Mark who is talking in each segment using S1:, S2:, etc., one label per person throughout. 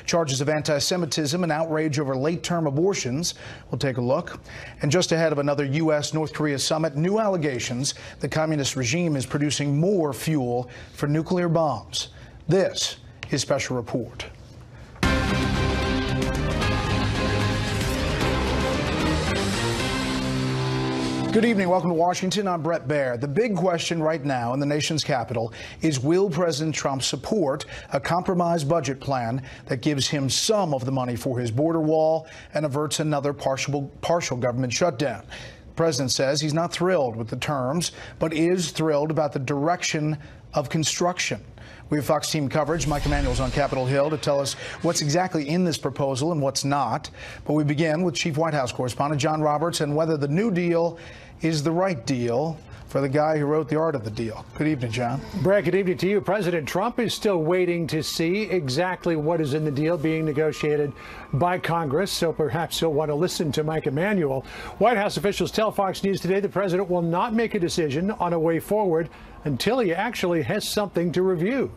S1: charges of anti-Semitism and outrage over late-term abortions. We'll take a look. And just ahead of another U.S.-North Korea summit, new allegations the communist regime is producing more fuel for nuclear bombs. This is Special Report. Good evening. Welcome to Washington. I'm Bret Baier. The big question right now in the nation's capital is, will President Trump support a compromise budget plan that gives him some of the money for his border wall and averts another partial government shutdown? The president says he's not thrilled with the terms, but is thrilled about the direction of construction. We have Fox team coverage. Mike Emanuel's on Capitol Hill to tell us what's exactly in this proposal and what's not. But we begin with Chief White House correspondent John Roberts and whether the New Deal is the right deal for the guy who wrote The Art of the Deal. Good evening, John.
S2: Bret, good evening to you. President Trump is still waiting to see exactly what is in the deal being negotiated by Congress, so perhaps he'll want to listen to Mike Emanuel. White House officials tell Fox News today the president will not make a decision on a way forward until he actually has something to review.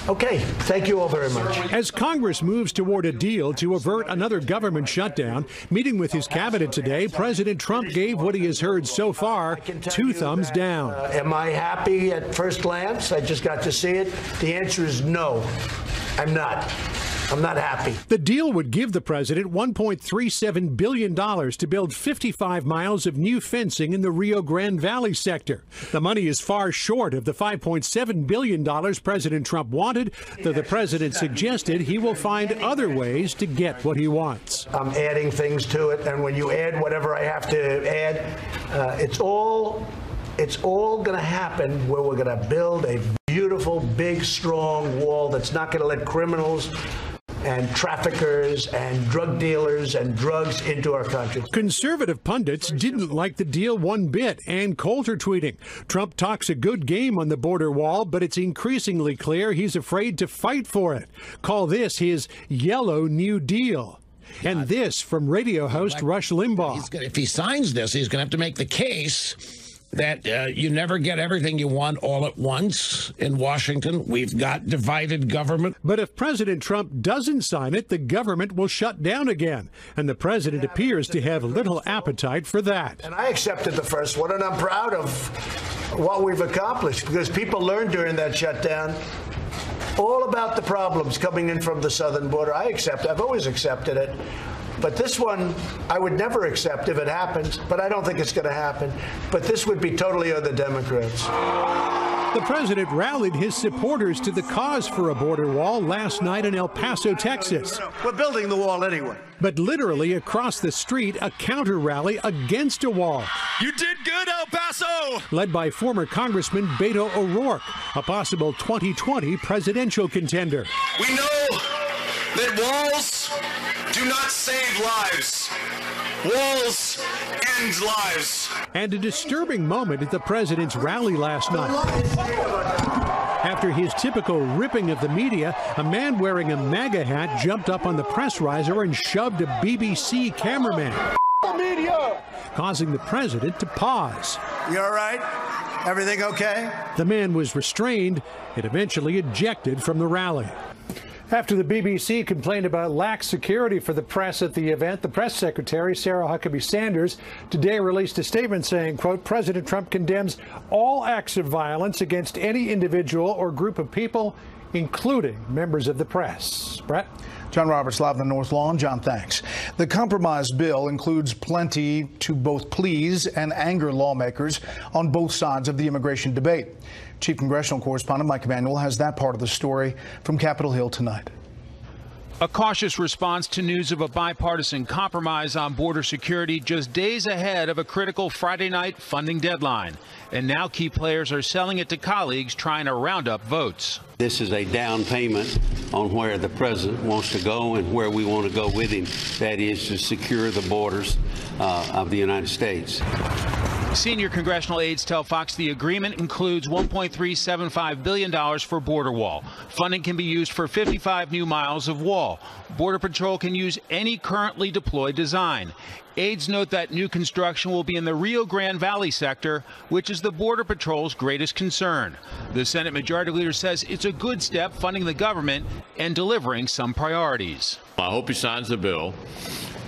S3: Okay, thank you all very much.
S4: As Congress moves toward a deal to avert another government shutdown, meeting with his cabinet today, President Trump gave what he has heard so far 2 thumbs down.
S3: Am I happy at first glance? I just got to see it. The answer is no, I'm not. I'm not happy.
S4: The deal would give the president $1.37 billion to build 55 miles of new fencing in the Rio Grande Valley sector. The money is far short of the $5.7 billion President Trump wanted, though the president suggested he will find other ways to get what he wants.
S3: I'm adding things to it, and when you add whatever I have to add, it's all going to happen where we're going to build a beautiful, big, strong wall that's not going to let criminals and traffickers and drug dealers and drugs into our country.
S4: Conservative pundits didn't like the deal one bit. Ann Coulter tweeting, Trump talks a good game on the border wall, but it's increasingly clear he's afraid to fight for it. Call this his yellow New Deal. And this from radio host Rush Limbaugh.
S5: If he signs this, he's going to have to make the case that you never get everything you want all at once in Washington. We've got divided government.
S4: But if President Trump doesn't sign it, the government will shut down again. And the president appears to have little appetite for that.
S3: And I accepted the first one, and I'm proud of what we've accomplished, because people learned during that shutdown all about the problems coming in from the southern border. I've always accepted it. But this one, I would never accept if it happens, but I don't think it's going to happen. But this would be totally on the Democrats.
S4: The president rallied his supporters to the cause for a border wall last night in El Paso, Texas.
S3: We're building the wall anyway.
S4: But literally across the street, a counter rally against a wall.
S6: You did good, El Paso!
S4: Led by former Congressman Beto O'Rourke, a possible 2020 presidential contender.
S6: We know that walls do not save lives. Walls end lives.
S4: And a disturbing moment at the president's rally last night. After his typical ripping of the media, a man wearing a MAGA hat jumped up on the press riser and shoved a BBC cameraman, causing the president to pause.
S3: You all right? Everything okay?
S4: The man was restrained and eventually ejected from the rally.
S2: After the BBC complained about lax security for the press at the event, the press secretary, Sarah Huckabee Sanders, today released a statement saying, quote, President Trump condemns all acts of violence against any individual or group of people, including members of the press. Bret?
S1: John Roberts, live on the North Lawn. John, thanks. The compromise bill includes plenty to both please and anger lawmakers on both sides of the immigration debate. Chief Congressional Correspondent Mike Emanuel has that part of the story from Capitol Hill tonight.
S7: A cautious response to news of a bipartisan compromise on border security just days ahead of a critical Friday night funding deadline. And now key players are selling it to colleagues trying to round up votes.
S8: This is a down payment on where the president wants to go and where we want to go with him. That is to secure the borders of the United States.
S7: Senior congressional aides tell Fox the agreement includes $1.375 billion for border wall. Funding can be used for 55 new miles of wall. Border Patrol can use any currently deployed design. Aides note that new construction will be in the Rio Grande Valley sector, which is the Border Patrol's greatest concern. The Senate Majority Leader says it's a good step funding the government and delivering some priorities.
S9: I hope he signs the bill.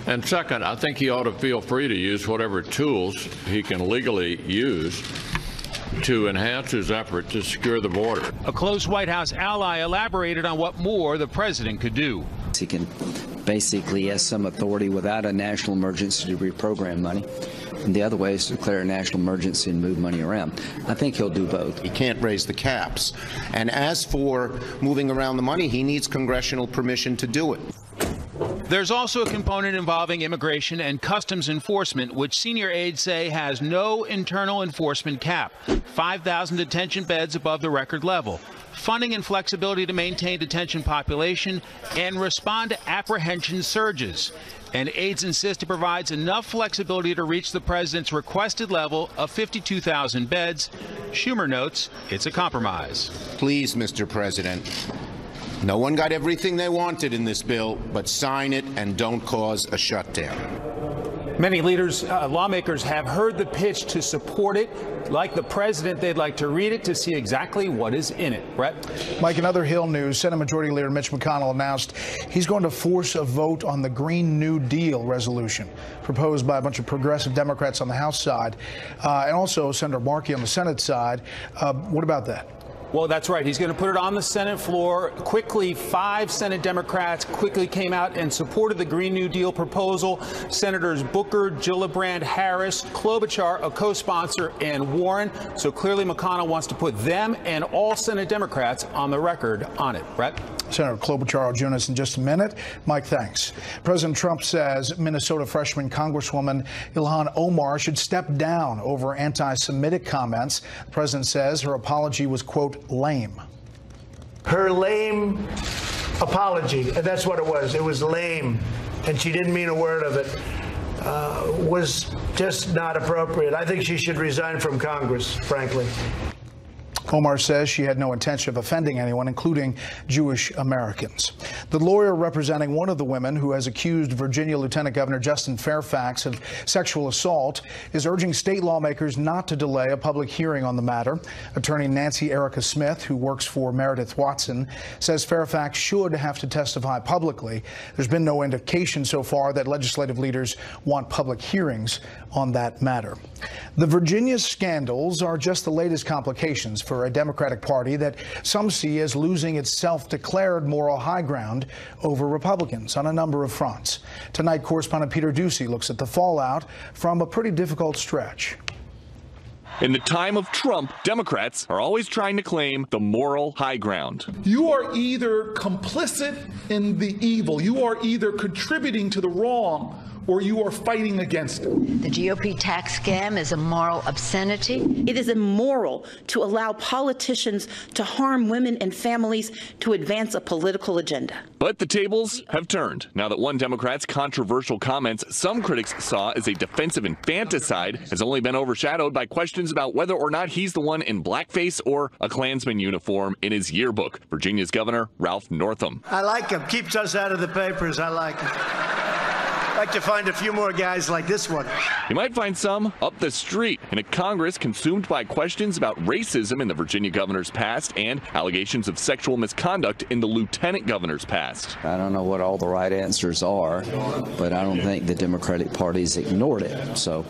S9: And second, I think he ought to feel free to use whatever tools he can legally use to enhance his effort to secure the border.
S7: A close White House ally elaborated on what more the president could do.
S10: He can basically has some authority without a national emergency to reprogram money. And the other way is to declare a national emergency and move money around. I think he'll do both.
S11: He can't raise the caps. And as for moving around the money, he needs congressional permission to do it.
S7: There's also a component involving immigration and customs enforcement, which senior aides say has no internal enforcement cap, 5,000 detention beds above the record level, funding and flexibility to maintain detention population and respond to apprehension surges. And aides insist it provides enough flexibility to reach the president's requested level of 52,000 beds. Schumer notes it's a compromise.
S11: Please, Mr. President, no one got everything they wanted in this bill, but sign it and don't cause a shutdown.
S12: Many leaders, lawmakers have heard the pitch to support it. Like the president, they'd like to read it to see exactly what is in it. Bret?
S1: Mike, in other Hill news, Senate Majority Leader Mitch McConnell announced he's going to force a vote on the Green New Deal resolution proposed by a bunch of progressive Democrats on the House side and also Senator Markey on the Senate side. What about that?
S12: Well, that's right. He's going to put it on the Senate floor. Quickly, 5 Senate Democrats quickly came out and supported the Green New Deal proposal. Senators Booker, Gillibrand, Harris, Klobuchar, a co-sponsor, and Warren. So clearly McConnell wants to put them and all Senate Democrats on the record on it. Bret?
S1: Senator Klobuchar will join us in just a minute. Mike, thanks. President Trump says Minnesota freshman Congresswoman Ilhan Omar should step down over anti-Semitic comments. The president says her apology was, quote, lame.
S3: Her lame apology, and that's what it was. It was lame, and she didn't mean a word of it. Was just not appropriate. I think she should resign from Congress, frankly.
S1: Omar says she had no intention of offending anyone, including Jewish Americans. The lawyer representing one of the women who has accused Virginia Lieutenant Governor Justin Fairfax of sexual assault is urging state lawmakers not to delay a public hearing on the matter. Attorney Nancy Erica Smith, who works for Meredith Watson, says Fairfax should have to testify publicly. There's been no indication so far that legislative leaders want public hearings on that matter. The Virginia scandals are just the latest complications for a Democratic Party that some see as losing its self-declared moral high ground over Republicans on a number of fronts. Tonight, correspondent Peter Ducey looks at the fallout from a pretty difficult stretch.
S13: In the time of Trump, Democrats are always trying to claim the moral high ground.
S14: You are either complicit in the evil, you are either contributing to the wrong, or you are fighting against it.
S15: The GOP tax scam is a moral obscenity.
S16: It is immoral to allow politicians to harm women and families to advance a political agenda.
S13: But the tables have turned now that one Democrat's controversial comments some critics saw as a defensive infanticide has only been overshadowed by questions about whether or not he's the one in blackface or a Klansman uniform in his yearbook. Virginia's Governor Ralph Northam.
S3: I like him. Keeps us out of the papers. I like him. I'd like to find a few more guys like this one.
S13: You might find some up the street in a Congress consumed by questions about racism in the Virginia governor's past and allegations of sexual misconduct in the lieutenant governor's past.
S10: I don't know what all the right answers are, but I don't think the Democratic Party's ignored it. So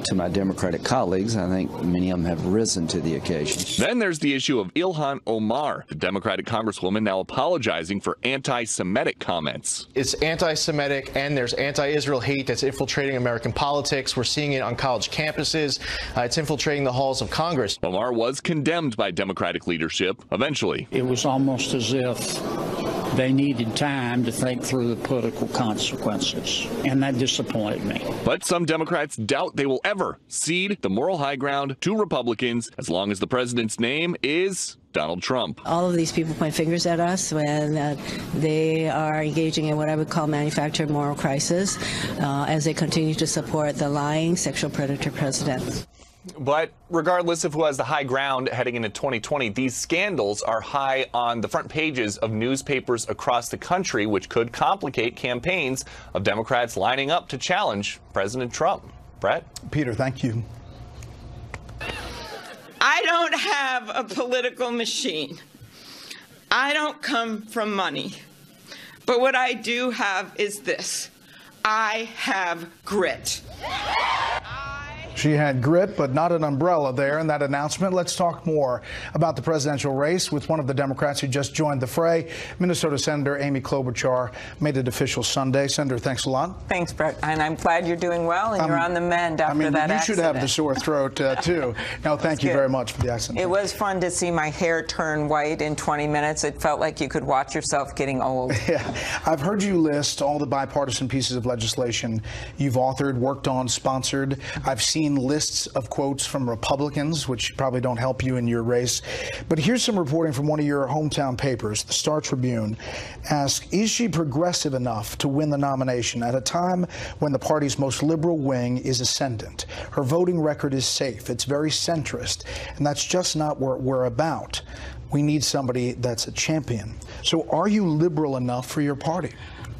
S10: to my Democratic colleagues, I think many of them have risen to the occasion.
S13: Then there's the issue of Ilhan Omar, the Democratic Congresswoman now apologizing for anti-Semitic comments.
S17: It's anti-Semitic and there's anti-Israel hate that's infiltrating American politics. We're seeing it on college campuses. It's infiltrating the halls of Congress.
S13: Omar was condemned by Democratic leadership eventually.
S18: It was almost as if they needed time to think through the political consequences, and that disappointed me.
S13: But some Democrats doubt they will ever cede the moral high ground to Republicans as long as the president's name is Donald Trump.
S19: All of these people point fingers at us when they are engaging in what I would call manufactured moral crisis as they continue to support the lying sexual predator president.
S13: But regardless of who has the high ground heading into 2020, these scandals are high on the front pages of newspapers across the country, which could complicate campaigns of Democrats lining up to challenge President Trump. Bret?
S1: Peter, thank you.
S20: I don't have a political machine. I don't come from money. But what I do have is this. I have grit.
S1: She had grit, but not an umbrella there in that announcement. Let's talk more about the presidential race with one of the Democrats who just joined the fray. Minnesota Senator Amy Klobuchar made it official Sunday. Senator, thanks a lot.
S21: Thanks, Bret. And I'm glad you're doing well and you're on the mend after that accident.
S1: You should have the sore throat, too. No, thank you very much for the accident.
S21: It was fun to see my hair turn white in 20 minutes. It felt like you could watch yourself getting old.
S1: Yeah. I've heard you list all the bipartisan pieces of legislation you've authored, worked on, sponsored. I've seen lists of quotes from Republicans, which probably don't help you in your race. But here's some reporting from one of your hometown papers, the Star Tribune. Asks, is she progressive enough to win the nomination at a time when the party's most liberal wing is ascendant? Her voting record is safe. It's very centrist. And that's just not what we're about. We need somebody that's a champion. So are you liberal enough for your party?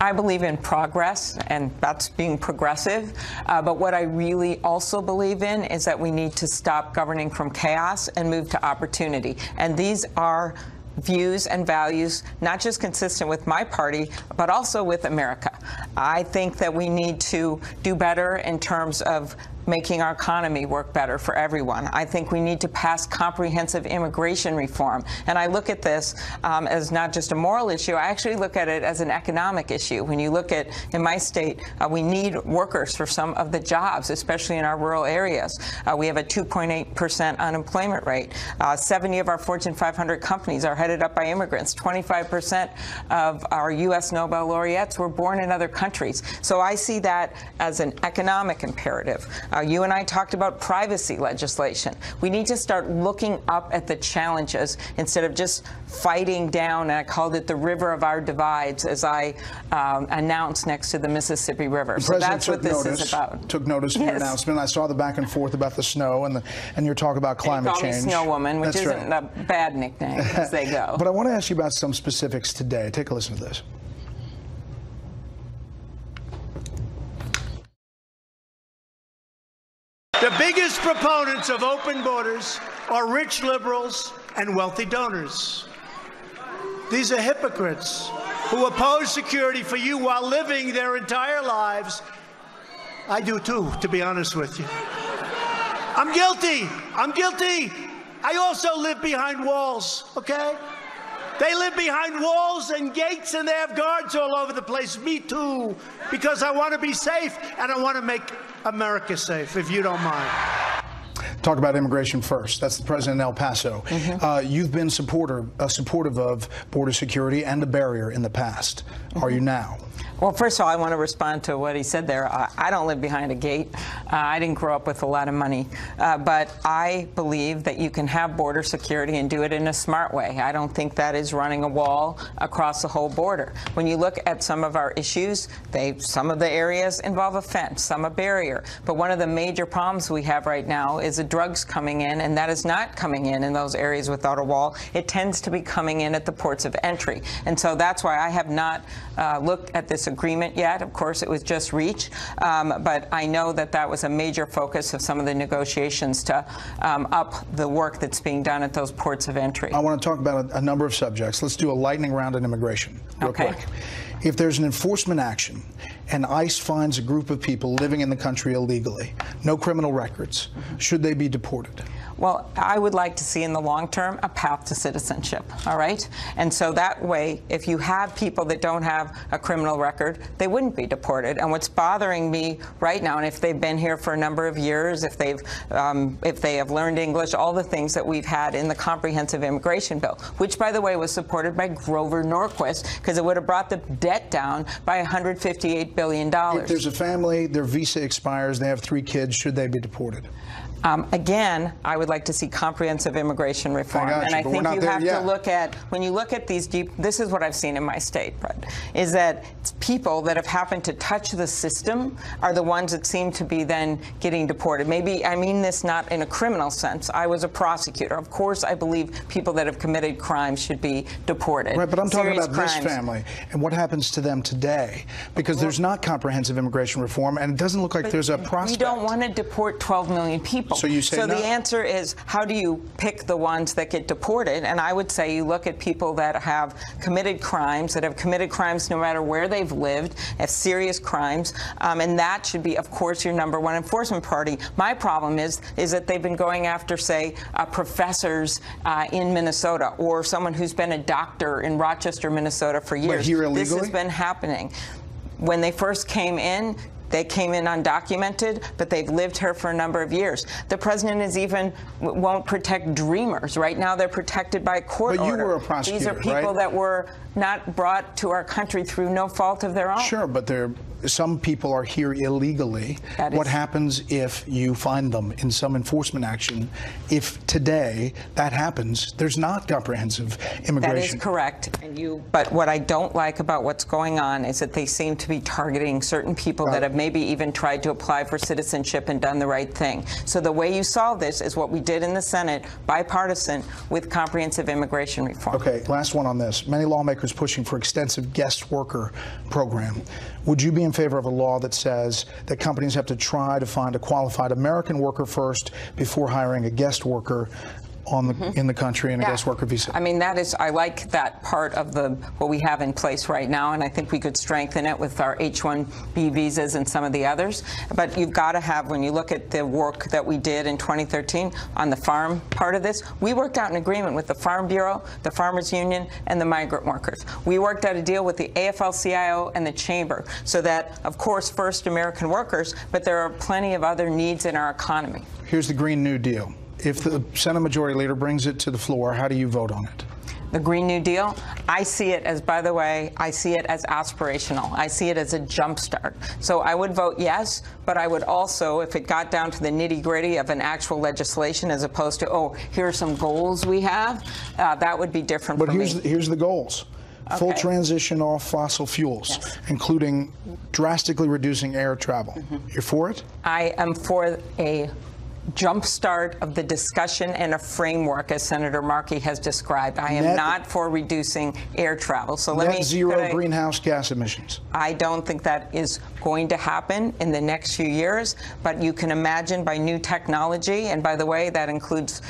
S21: I believe in progress, and that's being progressive. But what I really also believe in is that we need to stop governing from chaos and move to opportunity. And these are views and values not just consistent with my party, but also with America. I think that we need to do better in terms of making our economy work better for everyone. I think we need to pass comprehensive immigration reform. And I look at this as not just a moral issue, I actually look at it as an economic issue. When you look at, in my state, we need workers for some of the jobs, especially in our rural areas. We have a 2.8% unemployment rate. 70 of our Fortune 500 companies are headed up by immigrants. 25% of our U.S. Nobel laureates were born in other countries. So I see that as an economic imperative. You and I talked about privacy legislation. We need to start looking up at the challenges instead of just fighting down, and I called it the river of our divides as I announced next to the Mississippi River. So that's what this is about.
S1: Took notice of your announcement. I saw the back and forth about the snow and your talk about climate change.
S21: Me Snow Woman, which isn't a bad nickname as they go.
S1: But I want to ask you about some specifics today. Take a listen to this.
S3: The biggest proponents of open borders are rich liberals and wealthy donors. These are hypocrites who oppose security for you while living their entire lives. I do too, to be honest with you. I'm guilty. I'm guilty. I also live behind walls, okay? They live behind walls and gates, and they have guards all over the place. Me too, because I want to be safe, and I want to make America safe, if you don't mind.
S1: Talk about immigration first. That's the president in El Paso. You've been supportive of border security and a barrier in the past. Are you now?
S21: Well, first of all, I want to respond to what he said there. I don't live behind a gate. I didn't grow up with a lot of money. But I believe that you can have border security and do it in a smart way. I don't think that is running a wall across the whole border. When you look at some of our issues, some of the areas involve a fence, some a barrier. But one of the major problems we have right now is the drugs coming in, and that is not coming in those areas without a wall. It tends to be coming in at the ports of entry. And so that's why I have not looked at this agreement yet. Of course, it was just reached, but I know that that was a major focus of some of the negotiations to up the work that's being done at those ports of entry.
S1: I want to talk about a number of subjects. Let's do a lightning round on immigration real quick. If there's an enforcement action and ICE finds a group of people living in the country illegally, no criminal records, should they be deported?
S21: Well, I would like to see in the long term a path to citizenship, all right? And so that way, if you have people that don't have a criminal record, they wouldn't be deported. And what's bothering me right now, and if they've been here for a number of years, if they have learned English, all the things that we've had in the comprehensive immigration bill, which, by the way, was supported by Grover Norquist, because it would have brought the debt down by $158 billion.
S1: If there's a family, their visa expires, they have 3 kids, should they be deported?
S21: Again, I would like to see comprehensive immigration reform. And I think you have to look at, when you look at these deep, this is what I've seen in my state, Bret, is that people that have happened to touch the system are the ones that seem to be then getting deported. Maybe, I mean this not in a criminal sense. I was a prosecutor. Of course, I believe people that have committed crimes should be deported.
S1: Right, but I'm talking about
S21: crimes.
S1: this family and what happens to them today, because there's not comprehensive immigration reform, and it doesn't look like there's a prospect.
S21: We don't want to deport 12 million people.
S1: So you say
S21: so
S1: no.
S21: The answer is, how do you pick the ones that get deported? And I would say you look at people that have committed crimes, no matter where they've lived, have serious crimes, and that should be, of course, your number one enforcement priority. My problem is that they've been going after, say, professors in Minnesota, or someone who's been a doctor in Rochester, Minnesota for years.
S1: But here illegally?
S21: This has been happening. When they first came in, they came in undocumented, but they've lived here for a number of years. The president won't protect dreamers. Right now, they're protected by a court order.
S1: But you were a prosecutor,
S21: These are people that were not brought to our country through no fault of their own.
S1: Sure, but some people are here illegally. What happens if you find them in some enforcement action? If today that happens, there's not comprehensive immigration.
S21: That is correct. But what I don't like about what's going on is that they seem to be targeting certain people that have maybe even tried to apply for citizenship and done the right thing. So the way you solve this is what we did in the Senate, bipartisan, with comprehensive immigration reform.
S1: Okay, last one on this. Many lawmakers pushing for extensive guest worker program. Would you be in favor of a law that says that companies have to try to find a qualified American worker first before hiring a guest worker in the country and a guest worker visa?
S21: I mean, I like that part of what we have in place right now, and I think we could strengthen it with our H-1B visas and some of the others. But you've got to have, when you look at the work that we did in 2013 on the farm part of this, we worked out an agreement with the Farm Bureau, the Farmers Union, and the migrant workers. We worked out a deal with the AFL-CIO and the Chamber, so that, of course, first American workers, but there are plenty of other needs in our economy.
S1: Here's the Green New Deal. If the Senate Majority Leader brings it to the floor, how do you vote on it?
S21: The Green New Deal, I see it as, by the way, I see it as aspirational. I see it as a jumpstart. So I would vote yes, but I would also, if it got down to the nitty-gritty of an actual legislation as opposed to, oh, here are some goals we have, that would be different for me.
S1: But here's the goals. Full transition off fossil fuels, including drastically reducing air travel. You're for it?
S21: I am for a jumpstart of the discussion and a framework, as Senator Markey has described. I am not for reducing air travel. So
S1: net zero greenhouse gas emissions.
S21: I don't think that is going to happen in the next few years, but you can imagine by new technology, and by the way, that includes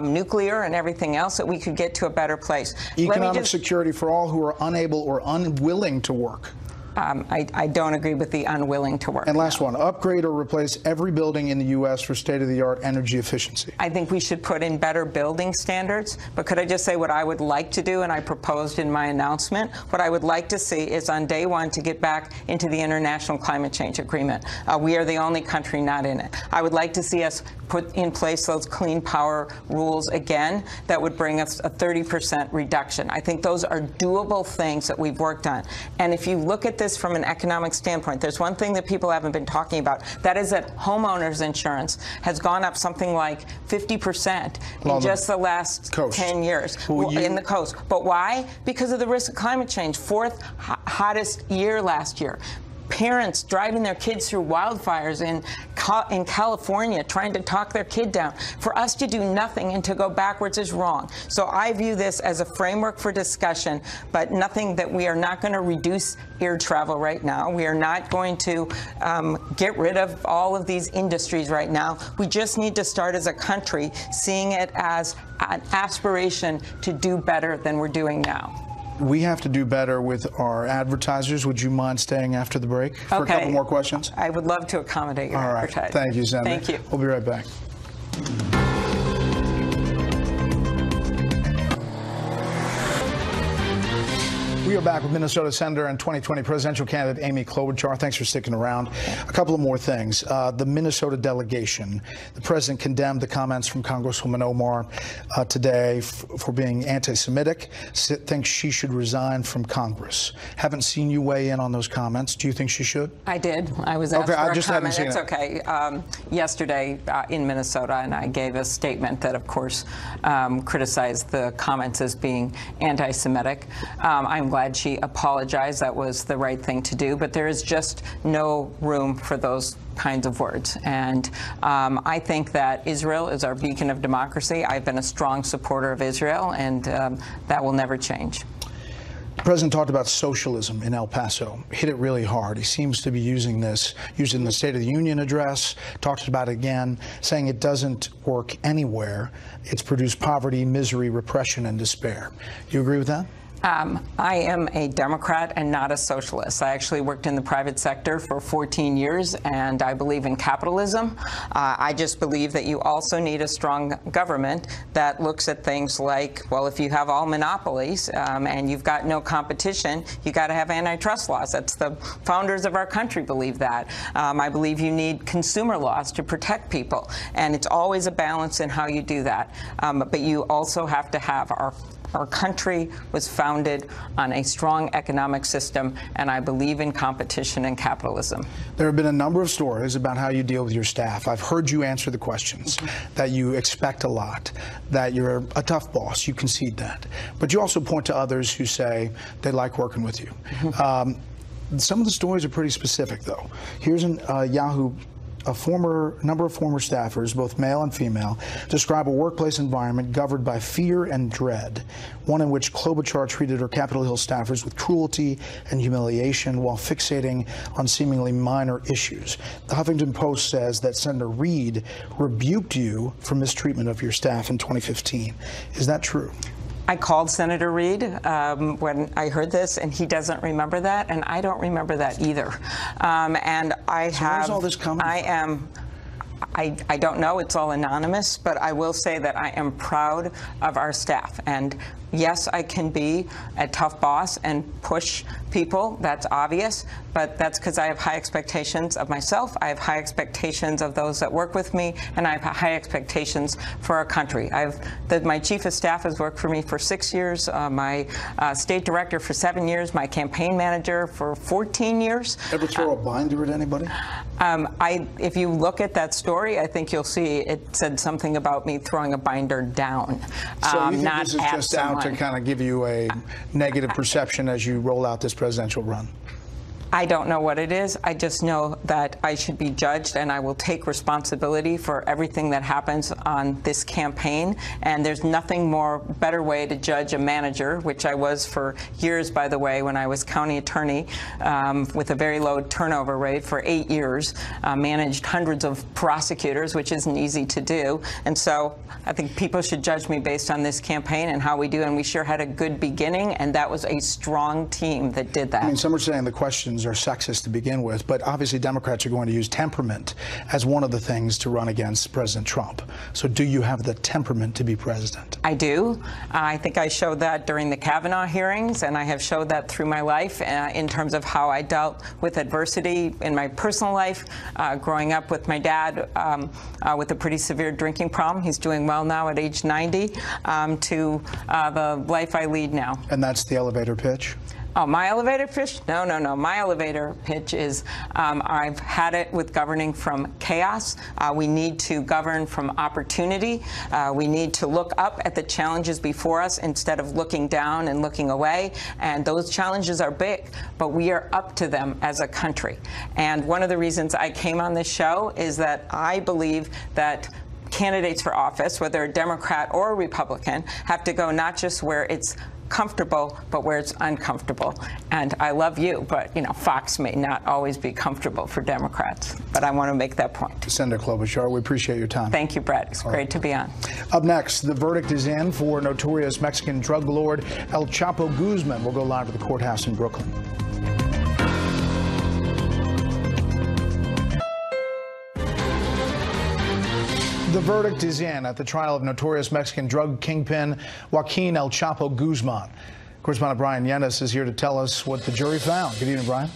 S21: nuclear and everything else, that we could get to a better place.
S1: Economic security for all who are unable or unwilling to work.
S21: I don't agree with the unwilling to work.
S1: And last one, upgrade or replace every building in the U.S. for state-of-the-art energy efficiency.
S21: I think we should put in better building standards. But could I just say what I would like to do, and I proposed in my announcement, what I would like to see is on day one to get back into the International Climate Change Agreement. We are the only country not in it. I would like to see us put in place those clean power rules again that would bring us a 30% reduction. I think those are doable things that we've worked on. And if you look at this from an economic standpoint, there's one thing that people haven't been talking about. That is that homeowners insurance has gone up something like 50% in just the last 10 years in the coast. But why? Because of the risk of climate change. Fourth hottest year last year. Parents driving their kids through wildfires in California, trying to talk their kid down. For us to do nothing and to go backwards is wrong. So I view this as a framework for discussion, but nothing that we are not going to reduce air travel right now. We are not going to get rid of all of these industries right now. We just need to start as a country seeing it as an aspiration to do better than we're doing now.
S1: We have to do better with our advertisers. Would you mind staying after the break for a couple more questions?
S21: I would love to accommodate your advertising.
S1: Thank you, Senator.
S21: Thank you.
S1: We'll be right back. We are back with Minnesota Senator and 2020 presidential candidate Amy Klobuchar. Thanks for sticking around. A couple of more things. The Minnesota delegation, the president condemned the comments from Congresswoman Omar today for being anti-Semitic, thinks she should resign from Congress. Haven't seen you weigh in on those comments. Do you think she should?
S21: I did. I was asked
S1: for
S21: a
S1: I just
S21: comment.
S1: Haven't seen
S21: it's okay. Yesterday in Minnesota, and I gave a statement that, of course, criticized the comments as being anti-Semitic. I'm glad she apologized. That was the right thing to do. But there is just no room for those kinds of words. And I think that Israel is our beacon of democracy. I've been a strong supporter of Israel, and that will never change.
S1: The president talked about socialism in El Paso, hit it really hard. He seems to be using the State of the Union address, talked about it again, saying it doesn't work anywhere. It's produced poverty, misery, repression, and despair. Do you agree with that?
S21: I am a Democrat and not a socialist. I actually worked in the private sector for 14 years, and I believe in capitalism. I just believe that you also need a strong government that looks at things like, well, if you have all monopolies and you've got no competition, you got to have antitrust laws. That's the founders of our country believe that. I believe you need consumer laws to protect people, and it's always a balance in how you do that. But you also have to have our country was founded on a strong economic system, and I believe in competition and capitalism.
S1: There have been a number of stories about how you deal with your staff. I've heard you answer the questions, that you expect a lot, that you're a tough boss. You concede that. But you also point to others who say they like working with you. Some of the stories are pretty specific, though. Here's Yahoo. A number of former staffers, both male and female, describe a workplace environment governed by fear and dread, one in which Klobuchar treated her Capitol Hill staffers with cruelty and humiliation while fixating on seemingly minor issues. The Huffington Post says that Senator Reid rebuked you for mistreatment of your staff in 2015. Is that true?
S21: I called Senator Reid when I heard this, and he doesn't remember that, and I don't remember that either. And
S1: where's all this coming from?
S21: I don't know. It's all anonymous, but I will say that I am proud of our staff. And yes, I can be a tough boss and push people. That's obvious, but that's because I have high expectations of myself. I have high expectations of those that work with me, and I have high expectations for our country. My chief of staff has worked for me for 6 years, my state director for 7 years, my campaign manager for 14 years.
S1: Ever throw a binder at anybody?
S21: If you look at that story, I think you'll see it said something about me throwing a binder down,
S1: so you think
S21: not
S1: this is
S21: at
S1: just
S21: someone.
S1: Out to kind of give you a negative perception as you roll out this presidential run?
S21: I don't know what it is. I just know that I should be judged, and I will take responsibility for everything that happens on this campaign. And there's nothing better way to judge a manager, which I was for years, by the way, when I was county attorney with a very low turnover rate for 8 years, managed hundreds of prosecutors, which isn't easy to do. And so I think people should judge me based on this campaign and how we do. And we sure had a good beginning, and that was a strong team that did that.
S1: I mean, some are saying the questions are sexist to begin with, but obviously Democrats are going to use temperament as one of the things to run against President Trump. So do you have the temperament to be president?
S21: I do. I think I showed that during the Kavanaugh hearings, and I have showed that through my life in terms of how I dealt with adversity in my personal life, growing up with my dad with a pretty severe drinking problem. He's doing well now at age 90, to the life I lead now.
S1: And that's the elevator pitch?
S21: Oh, my elevator pitch? No. My elevator pitch is I've had it with governing from chaos. We need to govern from opportunity. We need to look up at the challenges before us instead of looking down and looking away. And those challenges are big, but we are up to them as a country. And one of the reasons I came on this show is that I believe that candidates for office, whether a Democrat or a Republican, have to go not just where it's comfortable, but where it's uncomfortable. And I love you, but Fox may not always be comfortable for Democrats. But I want to make that point.
S1: Senator Klobuchar, we appreciate your time.
S21: Thank you, Bret. It's great to be on.
S1: Up next, the verdict is in for notorious Mexican drug lord El Chapo Guzman. We'll go live to the courthouse in Brooklyn. The verdict is in at the trial of notorious Mexican drug kingpin Joaquin El Chapo Guzman. Correspondent Brian Yennis is here to tell us what the jury found. Good evening, Brian.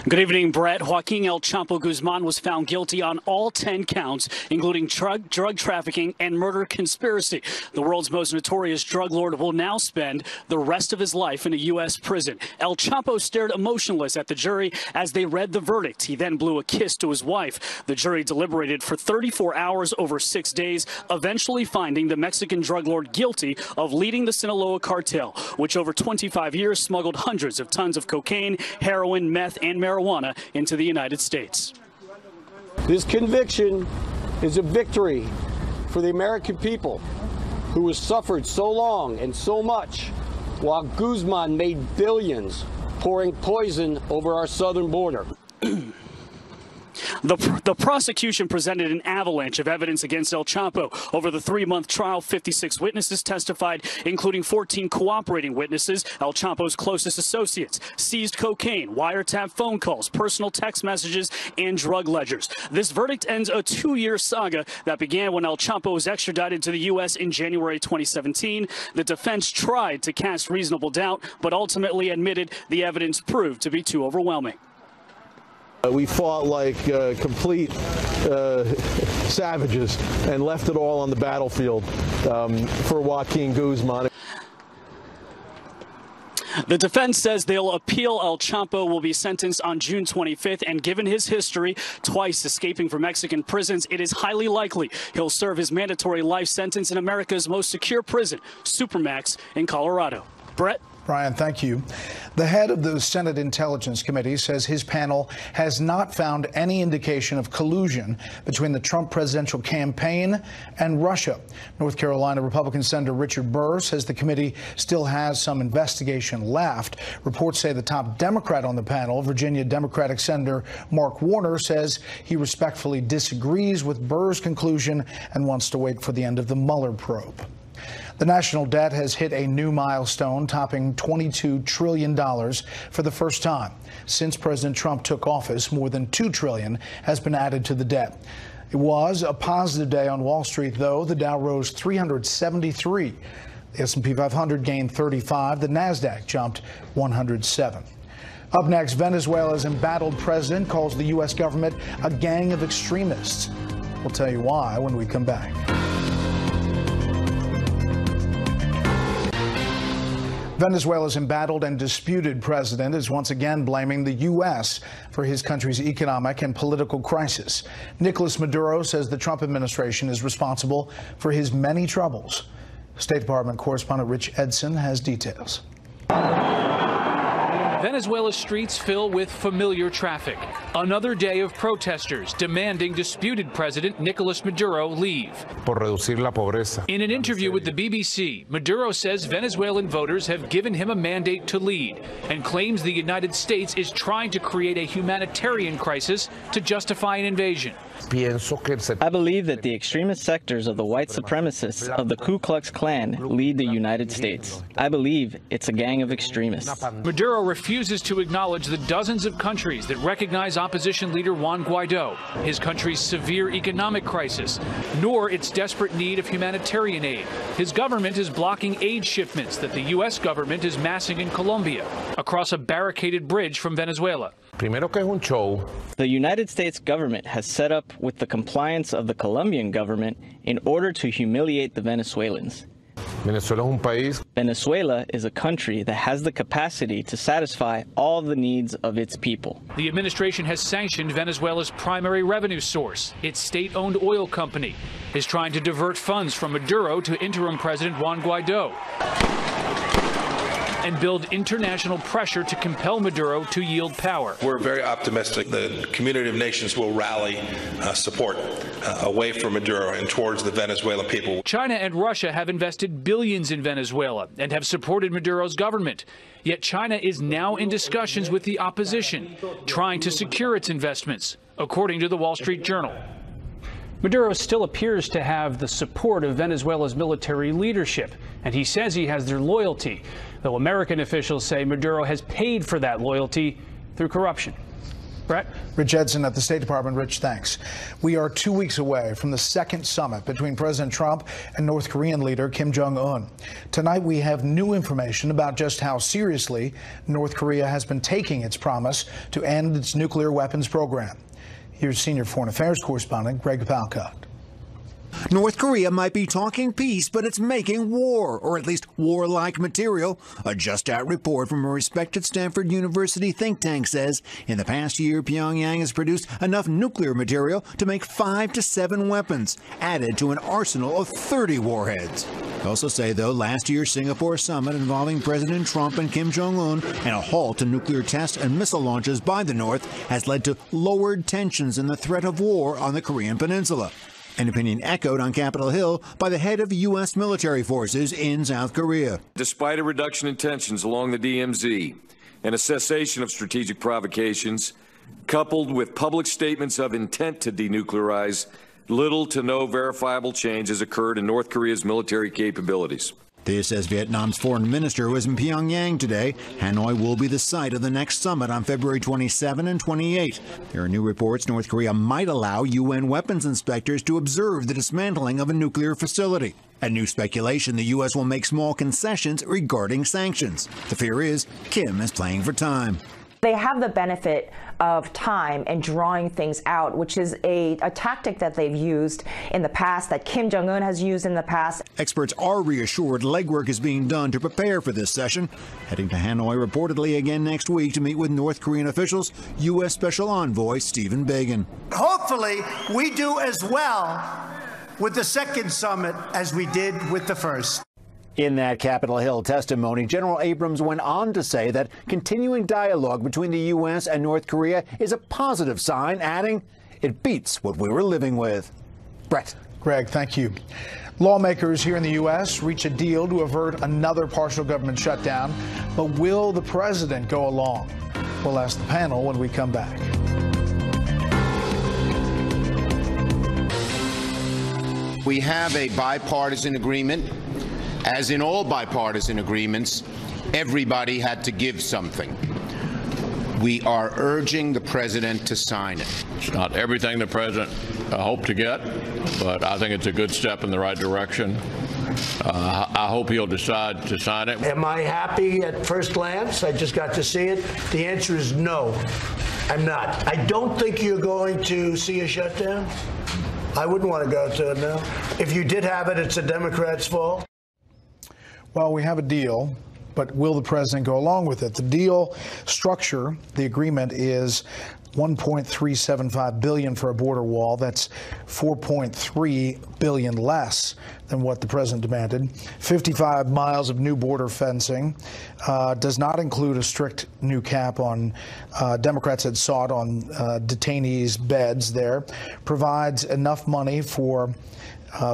S5: Good evening, Bret. Joaquin El Chapo Guzman was found guilty on all 10 counts, including drug trafficking and murder conspiracy. The world's most notorious drug lord will now spend the rest of his life in a U.S. prison. El Chapo stared emotionless at the jury as they read the verdict. He then blew a kiss to his wife. The jury deliberated for 34 hours over 6 days, eventually finding the Mexican drug lord guilty of leading the Sinaloa cartel, which over 25 years smuggled hundreds of tons of cocaine, heroin, meth, and marijuana into the United States.
S22: This conviction is a victory for the American people who has suffered so long and so much while Guzman made billions pouring poison over our southern border.
S5: The prosecution presented an avalanche of evidence against El Chapo. Over the 3-month trial, 56 witnesses testified, including 14 cooperating witnesses, El Chapo's closest associates, seized cocaine, wiretap phone calls, personal text messages, and drug ledgers. This verdict ends a 2-year saga that began when El Chapo was extradited to the U.S. in January 2017. The defense tried to cast reasonable doubt, but ultimately admitted the evidence proved to be too overwhelming.
S23: We fought like complete savages and left it all on the battlefield for Joaquin Guzman.
S5: The defense says they'll appeal. El Chapo will be sentenced on June 25th, and given his history, twice escaping from Mexican prisons, it is highly likely he'll serve his mandatory life sentence in America's most secure prison, Supermax, in Colorado. Bret?
S1: Brian, thank you. The head of the Senate Intelligence Committee says his panel has not found any indication of collusion between the Trump presidential campaign and Russia. North Carolina Republican Senator Richard Burr says the committee still has some investigation left. Reports say the top Democrat on the panel, Virginia Democratic Senator Mark Warner, says he respectfully disagrees with Burr's conclusion and wants to wait for the end of the Mueller probe. The national debt has hit a new milestone, topping $22 trillion for the first time. Since President Trump took office, more than $2 trillion has been added to the debt. It was a positive day on Wall Street, though. The Dow rose 373. The S&P 500 gained 35. The NASDAQ jumped 107. Up next, Venezuela's embattled president calls the U.S. government a gang of extremists. We'll tell you why when we come back. Venezuela's embattled and disputed president is once again blaming the U.S. for his country's economic and political crisis. Nicolas Maduro says the Trump administration is responsible for his many troubles. State Department correspondent Rich Edson has details.
S24: Venezuela's streets fill with familiar traffic. Another day of protesters demanding disputed President Nicolas Maduro leave.
S25: Por reducir la pobreza.
S24: In an interview with the BBC, Maduro says Venezuelan voters have given him a mandate to lead and claims the United States is trying to create a humanitarian crisis to justify an invasion.
S26: I believe that the extremist sectors of the white supremacists of the Ku Klux Klan lead the United States. I believe it's a gang of extremists.
S24: Maduro refuses to acknowledge the dozens of countries that recognize opposition leader Juan Guaido, his country's severe economic crisis, nor its desperate need of humanitarian aid. His government is blocking aid shipments that the U.S. government is massing in Colombia across a barricaded bridge from Venezuela.
S26: The United States government has set up with the compliance of the Colombian government in order to humiliate the Venezuelans. Venezuela is a country that has the capacity to satisfy all the needs of its people.
S24: The administration has sanctioned Venezuela's primary revenue source. Its state-owned oil company is trying to divert funds from Maduro to interim President Juan Guaido and build international pressure to compel Maduro to yield power.
S27: We're very optimistic the community of nations will rally support away from Maduro and towards the Venezuelan people.
S24: China and Russia have invested billions in Venezuela and have supported Maduro's government. Yet China is now in discussions with the opposition, trying to secure its investments, according to the Wall Street Journal. Maduro still appears to have the support of Venezuela's military leadership, and he says he has their loyalty, though American officials say Maduro has paid for that loyalty through corruption. Brett.
S1: Rich Edson at the State Department. Rich, thanks. We are 2 weeks away from the second summit between President Trump and North Korean leader Kim Jong-un. Tonight, we have new information about just how seriously North Korea has been taking its promise to end its nuclear weapons program. Here's senior foreign affairs correspondent Greg Palcott.
S2: North Korea might be talking peace, but it's making war, or at least war-like material. A just-out report from a respected Stanford University think tank says in the past year, Pyongyang has produced enough nuclear material to make 5 to 7 weapons, added to an arsenal of 30 warheads. They also say, though, last year's Singapore summit involving President Trump and Kim Jong-un and a halt to nuclear tests and missile launches by the North has led to lowered tensions and the threat of war on the Korean peninsula. An opinion echoed on Capitol Hill by the head of U.S. military forces in South Korea.
S4: Despite a reduction in tensions along the DMZ and a cessation of strategic provocations, coupled with public statements of intent to denuclearize, little to no verifiable change has occurred in North Korea's military capabilities.
S2: This as Vietnam's foreign minister was in Pyongyang today. Hanoi will be the site of the next summit on February 27 and 28. There are new reports North Korea might allow UN weapons inspectors to observe the dismantling of a nuclear facility. And new speculation the U.S. will make small concessions regarding sanctions. The fear is Kim is playing for time.
S6: They have the benefit of time and drawing things out, which is a tactic that they've used in the past, that Kim Jong-un has used in the past.
S2: Experts are reassured legwork is being done to prepare for this session. Heading to Hanoi reportedly again next week to meet with North Korean officials, U.S. Special Envoy Stephen Biegun.
S3: Hopefully, we do as well with the second summit as we did with the first.
S2: In that Capitol Hill testimony, General Abrams went on to say that continuing dialogue between the U.S. and North Korea is a positive sign, adding, it beats what we were living with. Brett.
S1: Greg, thank you. Lawmakers here in the U.S. reach a deal to avert another partial government shutdown, but will the president go along? We'll ask the panel when we come back.
S7: We have a bipartisan agreement. As in all bipartisan agreements, everybody had to give something. We are urging the president to sign it.
S8: It's not everything the president hoped to get, but I think it's a good step in the right direction. I hope he'll decide to sign it.
S3: Am I happy at first glance? I just got to see it. The answer is no, I'm not. I don't think you're going to see a shutdown. I wouldn't want to go to it now. If you did have it, it's the Democrats' fault.
S1: Well, we have a deal, but will the president go along with it? The deal structure, the agreement is $1.375 billion for a border wall. That's $4.3 billion less than what the president demanded. 55 miles of new border fencing, does not include a strict new cap on Democrats had sought on detainees' beds there. Provides enough money for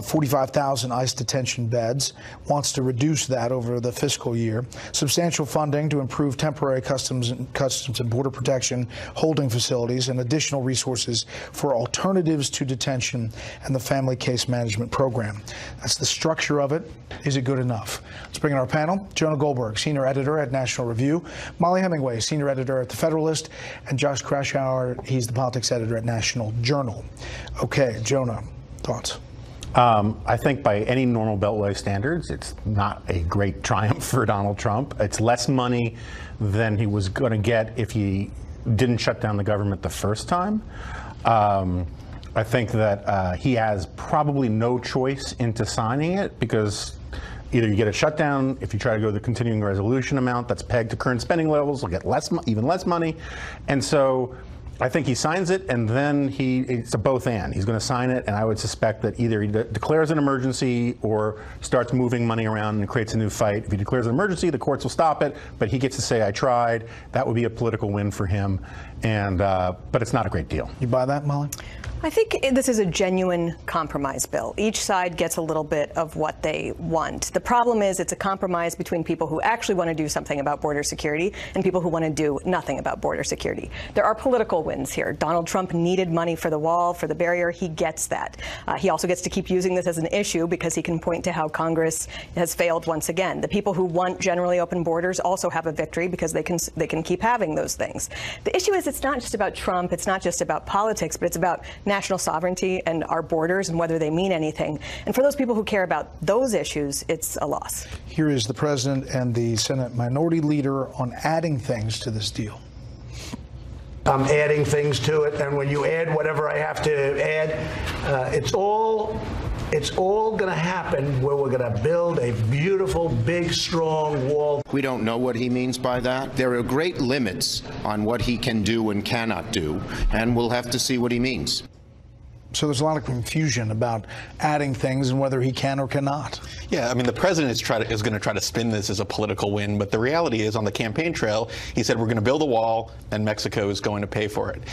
S1: 45,000 ICE detention beds, wants to reduce that over the fiscal year. Substantial funding to improve temporary customs and border protection holding facilities, and additional resources for alternatives to detention and the family case management program. That's the structure of it. Is it good enough? Let's bring in our panel. Jonah Goldberg, senior editor at National Review. Molly Hemingway, senior editor at The Federalist. And Josh Kraushaar, he's the politics editor at National Journal. Okay, Jonah, thoughts?
S9: I think by any normal Beltway standards, it's not a great triumph for Donald Trump. It's less money than he was going to get if he didn't shut down the government the first time. I think that he has probably no choice into signing it, because either you get a shutdown, if you try to go the continuing resolution amount that's pegged to current spending levels, you'll get even less money. And so I think he signs it, and then it's a both and. He's going to sign it, and I would suspect that either he declares an emergency or starts moving money around and creates a new fight. If he declares an emergency, the courts will stop it, but he gets to say, I tried. That would be a political win for him, and but it's not a great deal.
S1: You buy that, Molly?
S10: I think this is a genuine compromise bill. Each side gets a little bit of what they want. The problem is it's a compromise between people who actually want to do something about border security and people who want to do nothing about border security. There are political wins here. Donald Trump needed money for the wall, for the barrier. He gets that. He also gets to keep using this as an issue because he can point to how Congress has failed once again. The people who want generally open borders also have a victory because they can keep having those things. The issue is it's not just about Trump. It's not just about politics, but it's about national sovereignty and our borders and whether they mean anything. And for those people who care about those issues, it's a loss.
S1: Here is the president and the Senate Minority Leader on adding things to this deal.
S3: I'm adding things to it, and when you add whatever I have to add, it's all going to happen where we're going to build a beautiful, big, strong wall.
S7: We don't know what he means by that. There are great limits on what he can do and cannot do, and we'll have to see what he means.
S1: So there's a lot of confusion about adding things and whether he can or cannot.
S11: Yeah, I mean, the president is going to try to spin this as a political win, but the reality is on the campaign trail, he said we're going to build a wall and Mexico is going to pay for it.